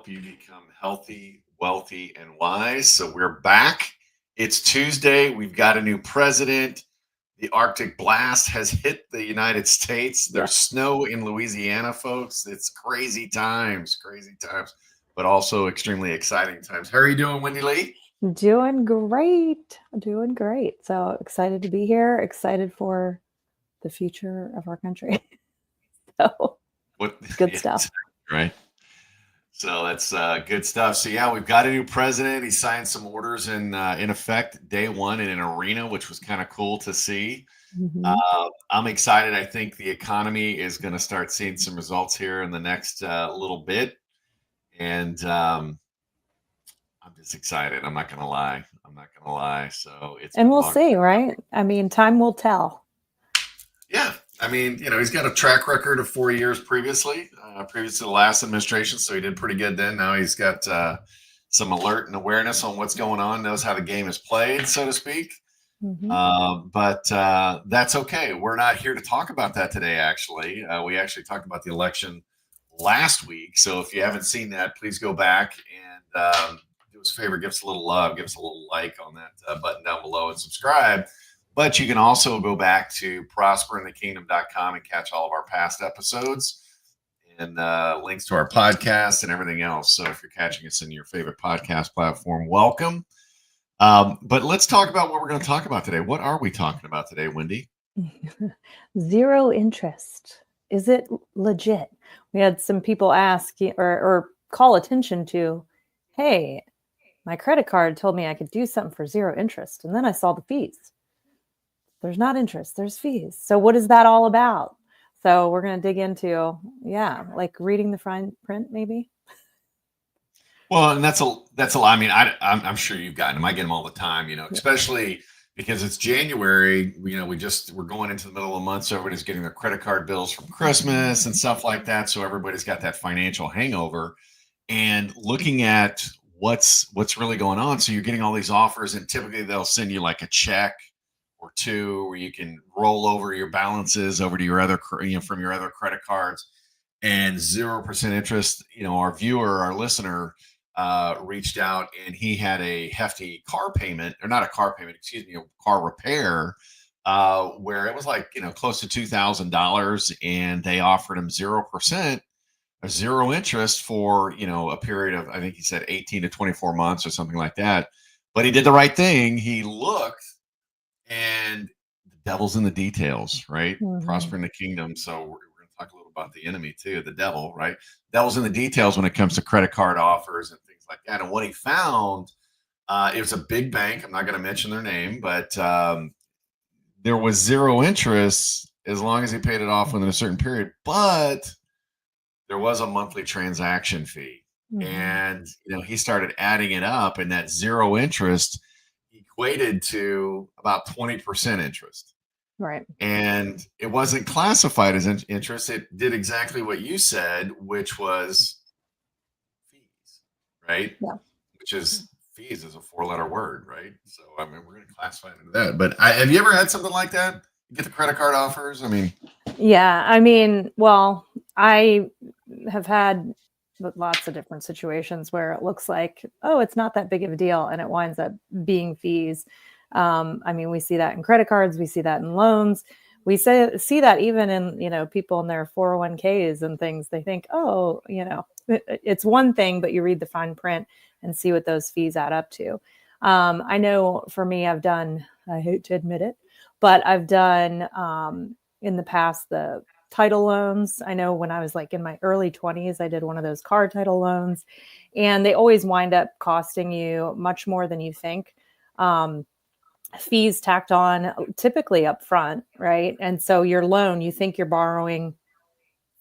help you become healthy, wealthy, and wise. So we're back. It's Tuesday. We've got a new president. The Arctic blast has hit the United States. There's snow in Louisiana, folks. It's crazy times, but also extremely exciting times. How are you doing, Wendy Lee? Doing great. Doing great. So excited to be here. Excited for the future of our country. So good stuff. Exactly, right. So that's good stuff. So yeah, we've got a new president. He signed some orders in effect day one in an arena, which was kind of cool to see. I'm excited. I think the economy is going to start seeing some results here in the next little bit, and I'm just excited. I'm not going to lie. So and we'll see, right? I mean, time will tell. Yeah. I mean, he's got a track record of 4 years previously to the last administration. So he did pretty good then. Now he's got some alert and awareness on what's going on, knows how the game is played, so to speak. But that's okay. We're not here to talk about that today, actually. We actually talked about the election last week. So if you haven't seen that, please go back and do us a favor, give us a little love, give us a little like on that button down below and subscribe. But you can also go back to prosperinthekingdom.com and catch all of our past episodes and links to our podcast and everything else. So if you're catching us in your favorite podcast platform, welcome. But let's talk about what we're going to talk about today. What are we talking about today, Wendy? Zero interest. Is it legit? We had some people ask or call attention to, hey, my credit card told me I could do something for zero interest. And then I saw the fees. There's not interest, there's fees. So what is that all about? So we're going to dig into, like reading the fine print, maybe. Well, and that's a lot. I mean, I'm sure you've gotten them. I get them all the time, especially because it's January. We're going into the middle of the month, so everybody's getting their credit card bills from Christmas and stuff like that. So everybody's got that financial hangover and looking at what's really going on. So you're getting all these offers, and typically they'll send you like a check or two where you can roll over your balances over to your other, from your other credit cards, and 0% interest. Our listener reached out, and he had a hefty car payment, or not a car payment, excuse me, a car repair, where it was like, close to $2,000, and they offered him 0%, or zero interest for, a period of, I think he said 18 to 24 months or something like that. But he did the right thing. He looked, and the devil's in the details, right? Prosper in the kingdom. So we're going to talk a little about the enemy too, the devil, right? Devil's in the details when it comes to credit card offers and things like that. And what he found, it was a big bank. I'm not going to mention their name, but there was zero interest as long as he paid it off within a certain period. But there was a monthly transaction fee. And, he started adding it up, and that zero interest equated to about 20% interest. Right. And it wasn't classified as interest. It did exactly what you said, which was fees, right? Yeah. Which is, fees is a 4-letter word, right? So, I mean, we're going to classify it into that. But have you ever had something like that? You get the credit card offers? I mean. Yeah. I mean, well, I have had lots of different situations where it looks like, oh, it's not that big of a deal, and it winds up being fees. I mean, we see that in credit cards, we see that in loans, we see that even in, people in their 401ks and things. They think, oh, it's one thing, but you read the fine print and see what those fees add up to. I know for me, I hate to admit it, but I've done in the past the title loans. I know when I was like in my early 20s, I did one of those car title loans, and they always wind up costing you much more than you think. Fees tacked on typically up front, right? And so your loan, you think you're borrowing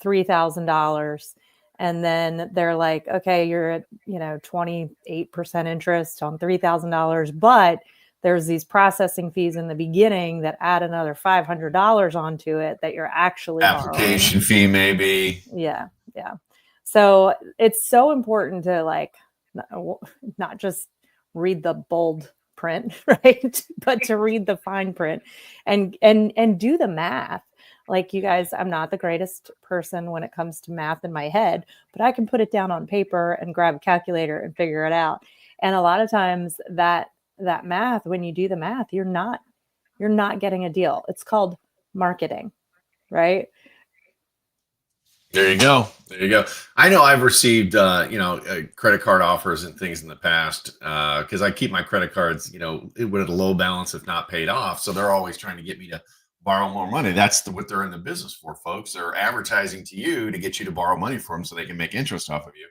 $3,000, and then they're like, okay, you're at 28% interest on $3,000, but there's these processing fees in the beginning that add another $500 onto it that you're actually application fee, maybe. Yeah. So it's so important to not just read the bold print, right? But to read the fine print and do the math. like you guys, I'm not the greatest person when it comes to math in my head, but I can put it down on paper and grab a calculator and figure it out. And a lot of times that math, when you do the math, you're not getting a deal. It's called marketing, right? There you go. There you go. I know I've received, credit card offers and things in the past because I keep my credit cards, with a low balance if not paid off. So they're always trying to get me to borrow more money. That's what they're in the business for, folks. They're advertising to you to get you to borrow money for them so they can make interest off of you.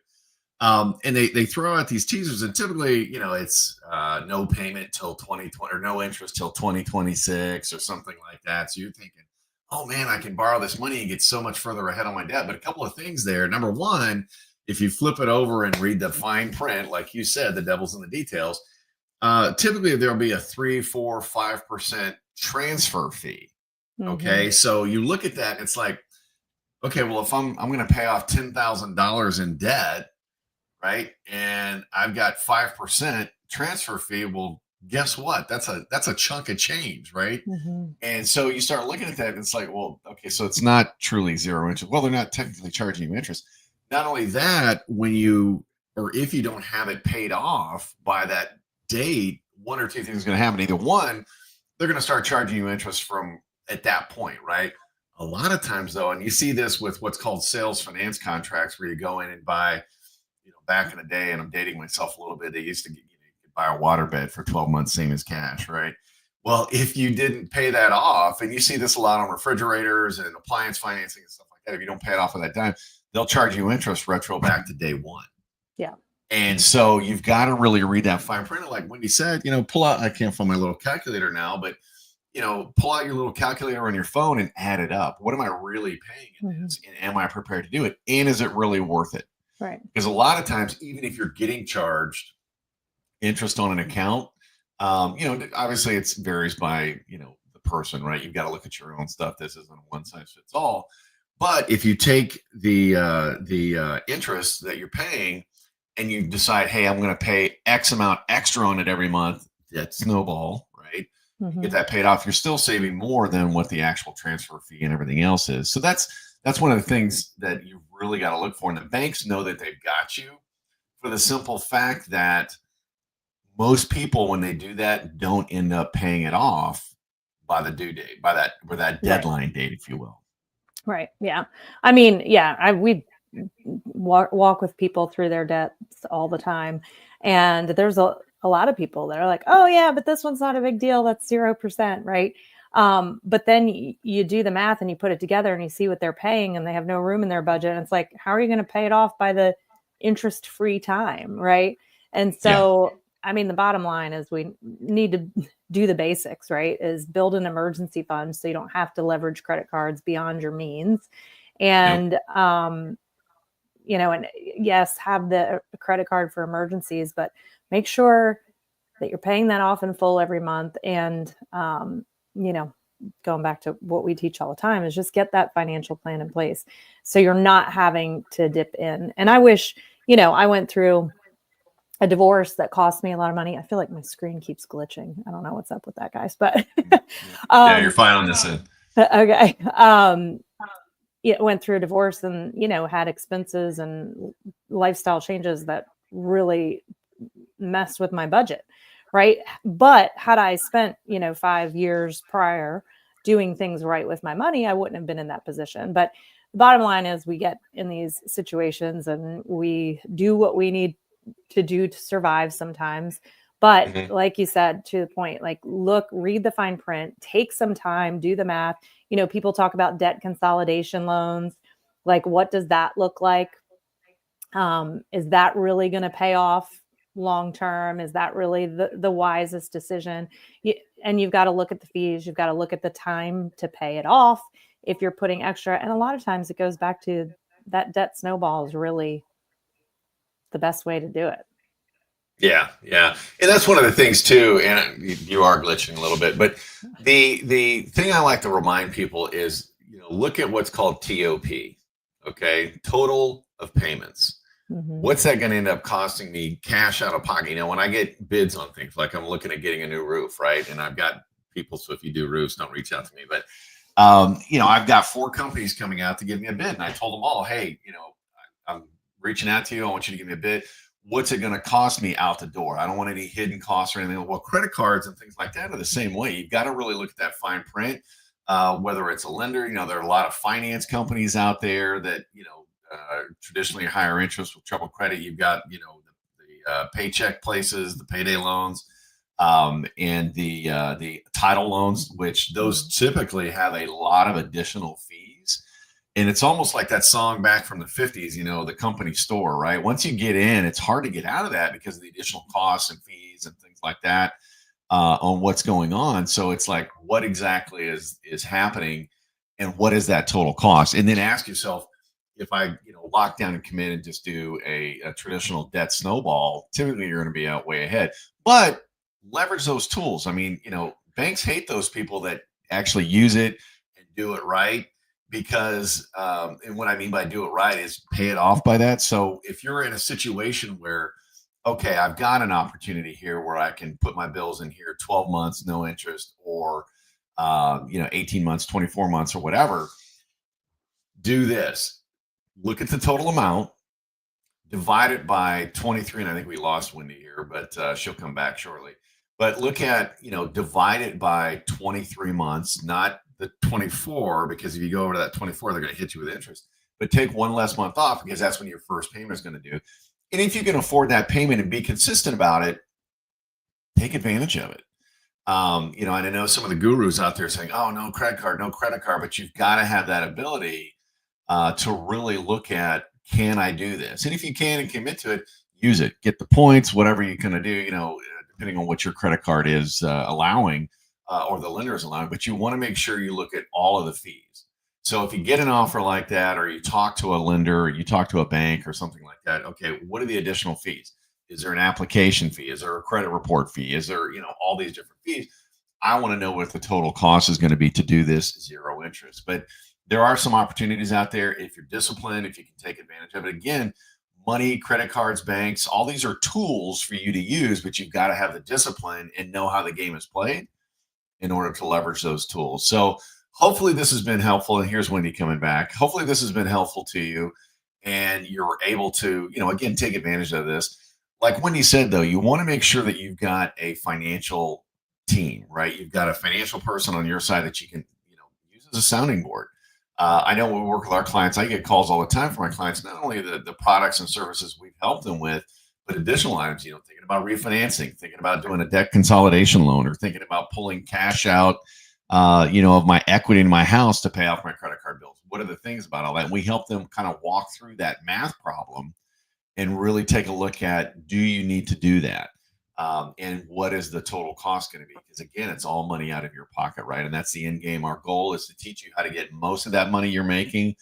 And they throw out these teasers, and typically, it's no payment till 2020 or no interest till 2026 or something like that. So you're thinking, oh man, I can borrow this money and get so much further ahead on my debt. But a couple of things there. Number one, if you flip it over and read the fine print, like you said, the devil's in the details. Typically, there'll be a 3, 4, 5% transfer fee. Okay, so you look at that, it's like, okay, well, if I'm going to pay off $10,000 in debt, right, and I've got 5% transfer fee, well, guess what? That's a chunk of change, right? And so you start looking at that, and it's like, well, okay, so it's not truly zero interest. Well, they're not technically charging you interest. Not only that, if you don't have it paid off by that date, one or two things are going to happen. Either one, they're going to start charging you interest from at that point, right? A lot of times though, and you see this with what's called sales finance contracts, where you go in and buy, back in the day, and I'm dating myself a little bit, they used to get, you could buy a waterbed for 12 months, same as cash, right? Well, if you didn't pay that off, and you see this a lot on refrigerators and appliance financing and stuff like that, if you don't pay it off at that time, they'll charge you interest retro back to day one. Yeah. And so you've got to really read that fine print. Like Wendy said, pull out, I can't find my little calculator now, but pull out your little calculator on your phone and add it up. What am I really paying in this? And am I prepared to do it? And is it really worth it? Right. Because a lot of times, even if you're getting charged interest on an account, obviously it varies by, the person, right? You've got to look at your own stuff. This isn't one size fits all. But if you take the interest that you're paying and you decide, hey, I'm going to pay X amount extra on it every month, that snowball, right? Get that paid off, you're still saving more than what the actual transfer fee and everything else is. So that's one of the things that you really got to look for. And the banks know that they've got you, for the simple fact that most people, when they do that, don't end up paying it off by the due date, by that deadline date, if you will. Right. Yeah. I mean, yeah, we walk with people through their debts all the time. And there's a lot of people that are like, oh yeah, but this one's not a big deal. That's 0%. Right. But then you do the math and you put it together and you see what they're paying, and they have no room in their budget. And it's like, how are you going to pay it off by the interest-free time? Right. And so, I mean, the bottom line is we need to do the basics, right? Is build an emergency fund so you don't have to leverage credit cards beyond your means. And, and yes, have the credit card for emergencies, but make sure that you're paying that off in full every month. And, going back to what we teach all the time, is just get that financial plan in place so you're not having to dip in. And I wish, I went through a divorce that cost me a lot of money. I feel like my screen keeps glitching. I don't know what's up with that, guys, but you're filing this in. Okay. Went through a divorce and, had expenses and lifestyle changes that really messed with my budget. Right. But had I spent, 5 years prior doing things right with my money, I wouldn't have been in that position. But the bottom line is we get in these situations and we do what we need to do to survive sometimes. But like you said, to the point, like, read the fine print, take some time, do the math. People talk about debt consolidation loans. Like, what does that look like? Is that really going to pay off long term? Is that really the wisest decision? And you've got to look at the fees. You've got to look at the time to pay it off if you're putting extra. And a lot of times it goes back to that debt snowball is really the best way to do it. Yeah. And that's one of the things too, and you are glitching a little bit, but the thing I like to remind people is, look at what's called TOP, okay? Total of payments. What's that going to end up costing me cash out of pocket? When I get bids on things, like I'm looking at getting a new roof, right? And I've got people, so if you do roofs, don't reach out to me, but I've got 4 companies coming out to give me a bid. And I told them all, hey, I'm reaching out to you. I want you to give me a bid. What's it going to cost me out the door? I don't want any hidden costs or anything. Well, credit cards and things like that are the same way. You've got to really look at that fine print, whether it's a lender. There are a lot of finance companies out there that, traditionally higher interest with troubled credit. You've got, the paycheck places, the payday loans, and the title loans, which those typically have a lot of additional fees. And it's almost like that song back from the 50s, the company store, right? Once you get in, it's hard to get out of that because of the additional costs and fees and things like that on what's going on. So it's like, what exactly is happening, and what is that total cost? And then ask yourself, if I, lock down and commit and just do a traditional debt snowball, typically you're going to be out way ahead. But leverage those tools. I mean, banks hate those people that actually use it and do it right, because, and what I mean by do it right is pay it off by that. So if you're in a situation where, okay, I've got an opportunity here where I can put my bills in here 12 months, no interest, or, 18 months, 24 months, or whatever, do this. Look at the total amount, divide it by 23. And I think we lost Wendy here, but she'll come back shortly. But look at, divide it by 23 months, not the 24, because if you go over to that 24, they're going to hit you with interest. But take one less month off, because that's when your first payment is going to due. And if you can afford that payment and be consistent about it, take advantage of it. And I know some of the gurus out there saying, oh, no credit card, but you've got to have that ability to really look at, can I do this? And if you can and commit to it, use it, get the points, whatever you're going to do, depending on what your credit card is allowing or the lender is allowing. But you want to make sure you look at all of the fees. So if you get an offer like that, or you talk to a lender, or you talk to a bank or something like that, okay, what are the additional fees? Is there an application fee? Is there a credit report fee? Is there, all these different fees? I want to know what the total cost is going to be to do this zero interest. But there are some opportunities out there if you're disciplined, if you can take advantage of it. Again, money, credit cards, banks, all these are tools for you to use, but you've got to have the discipline and know how the game is played in order to leverage those tools. So hopefully this has been helpful. And here's Wendy coming back. Hopefully this has been helpful to you, and you're able to, again, take advantage of this. Like Wendy said, though, you want to make sure that you've got a financial team, right? You've got a financial person on your side that you can, use as a sounding board. I know when we work with our clients, I get calls all the time from my clients, not only the products and services we've helped them with, but additional items, thinking about refinancing, thinking about doing a debt consolidation loan, or thinking about pulling cash out, of my equity in my house to pay off my credit card bills. What are the things about all that? And we help them kind of walk through that math problem and really take a look at, do you need to do that? And what is the total cost going to be? Because again, it's all money out of your pocket, right? And that's the end game. Our goal is to teach you how to get most of that money you're making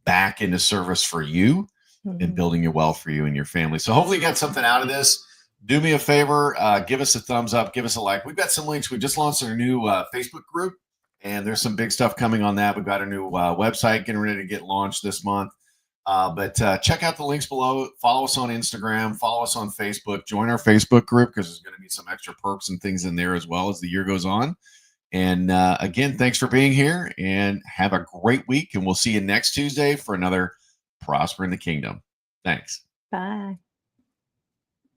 back into service for you and building your wealth for you and your family. So hopefully you got something out of this. Do me a favor, give us a thumbs up, give us a like. We've got some links. We just launched our new Facebook group, and there's some big stuff coming on that. We've got a new website getting ready to get launched this month. But check out the links below. Follow us on Instagram. Follow us on Facebook. Join our Facebook group, because there's going to be some extra perks and things in there as well as the year goes on. And again, thanks for being here, and have a great week. And we'll see you next Tuesday for another Prosper in the Kingdom. Thanks. Bye.